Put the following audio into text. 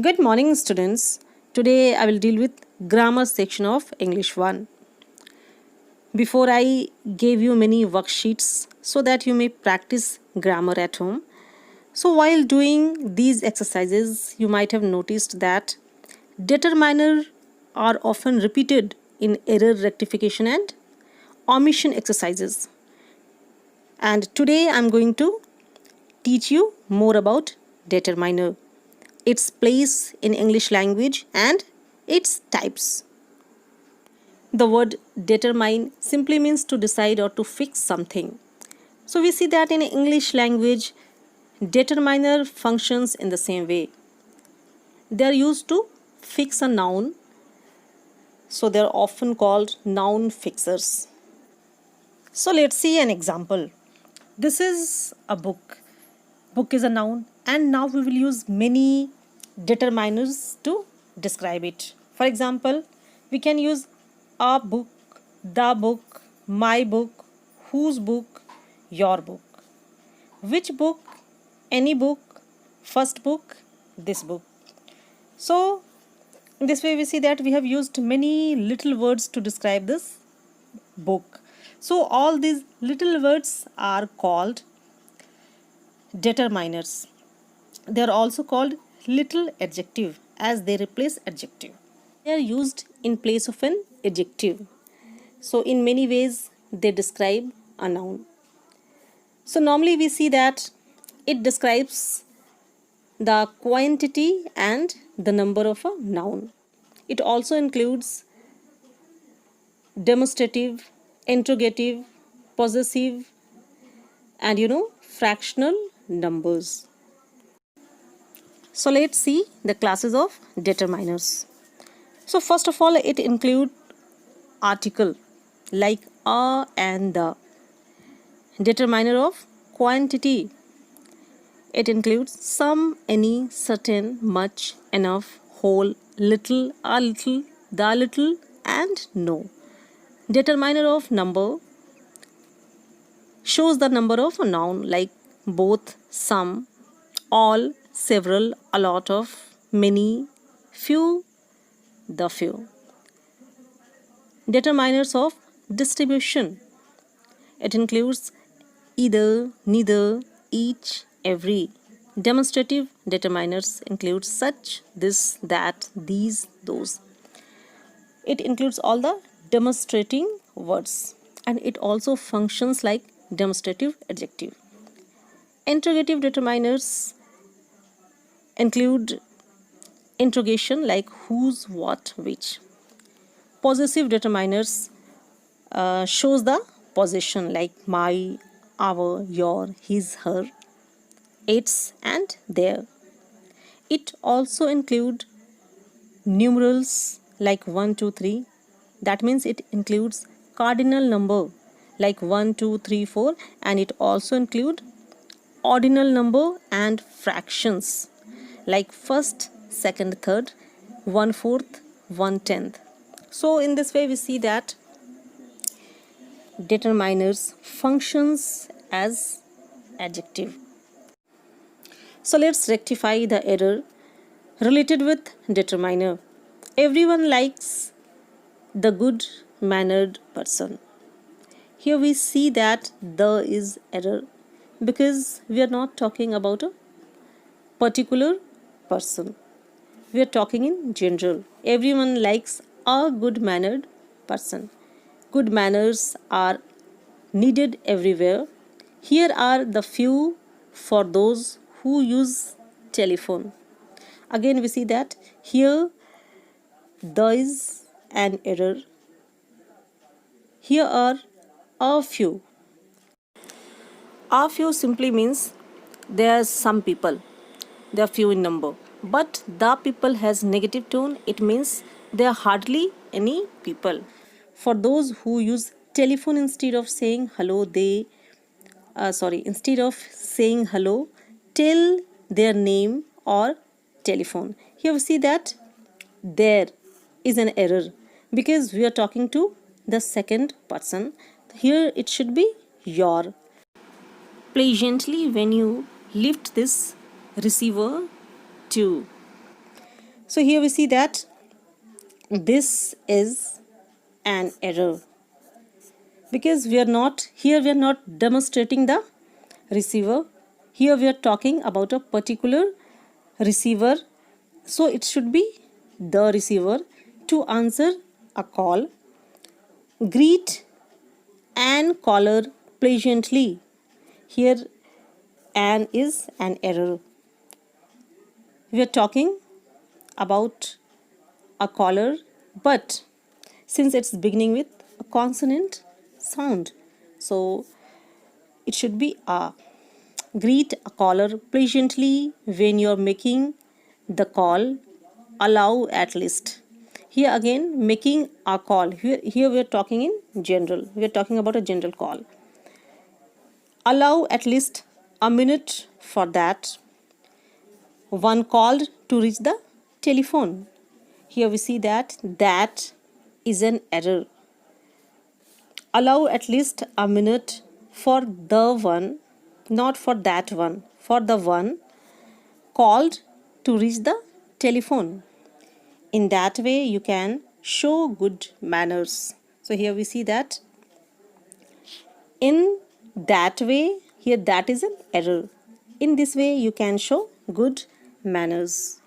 Good morning, students. Today I will deal with grammar section of English 1. Before I gave you many worksheets so that you may practice grammar at home. So while doing these exercises, you might have noticed that determiner are often repeated in error rectification and omission exercises. And today I'm going to teach you more about determiner, its place in English language and its types. The word determine simply means to decide or to fix something. So we see that in English language, determiner functions in the same way. They are used to fix a noun, so they are often called noun fixers. So let's see an example. This is a book. Book is a noun, and now we will use many determiners to describe it. For example, we can use a book, the book, my book, whose book, your book. Which book, any book, first book, this book. So, in this way we see that we have used many little words to describe this book. So, all these little words are called determiners. They are also called little adjective as they replace adjective. They are used in place of an adjective. So in many ways they describe a noun. So normally we see that it describes the quantity and the number of a noun. It also includes demonstrative, interrogative, possessive, and fractional numbers. So let's see the classes of determiners. So first of all, it include article like a and the. Determiner of quantity. It includes some, any, certain, much, enough, whole, little, a little, the little, and no. Determiner of number shows the number of a noun like both, some, all, several, a lot of, many, few, the few. Determiners of distribution. It includes either, neither, each, every. Demonstrative determiners include such, this, that, these, those. It includes all the demonstrating words, and it also functions like demonstrative adjective. Interrogative determiners include interrogation like whose, what, which. Possessive determiners shows the possession like my, our, your, his, her, its, and their. It also includes numerals like 1, 2, 3. That means it includes cardinal number like 1, 2, 3, 4, and it also includes ordinal number and fractions like first, second, third, 1/4, 1/10. So in this way we see that determiners functions as adjective. So let's rectify the error related with determiner. Everyone likes the good mannered person. Here we see that the is error because we are not talking about a particular person. We are talking in general. Everyone likes a good mannered person. Good manners are needed everywhere. Here are the few for those who use telephone. Again we see that here there is an error. Here are a few. A few simply means there are some people. They are few in number. But the people has negative tone. It means there are hardly any people. For those who use telephone instead of saying hello, instead of saying hello, tell their name or telephone. Here we see that there is an error because we are talking to the second person. Here it should be your. Play gently when you lift this receiver too. So here we see that this is an error, because we are not demonstrating the receiver. Here we are talking about a particular receiver, so it should be the receiver to answer a call. Greet an caller pleasantly. Here an is an error. We are talking about a caller, but since it's beginning with a consonant sound, so it should be a. Greet a caller pleasantly when you're making the call. Allow at least. Here again, making a call. Here we are talking in general. We are talking about a general call. Allow at least a minute for that. One called to reach the telephone. Here we see that is an error. Allow at least a minute for the one, not for that one, for the one called to reach the telephone. In that way, you can show good manners. So here we see that in that way, here that is an error. In this way, you can show good manners.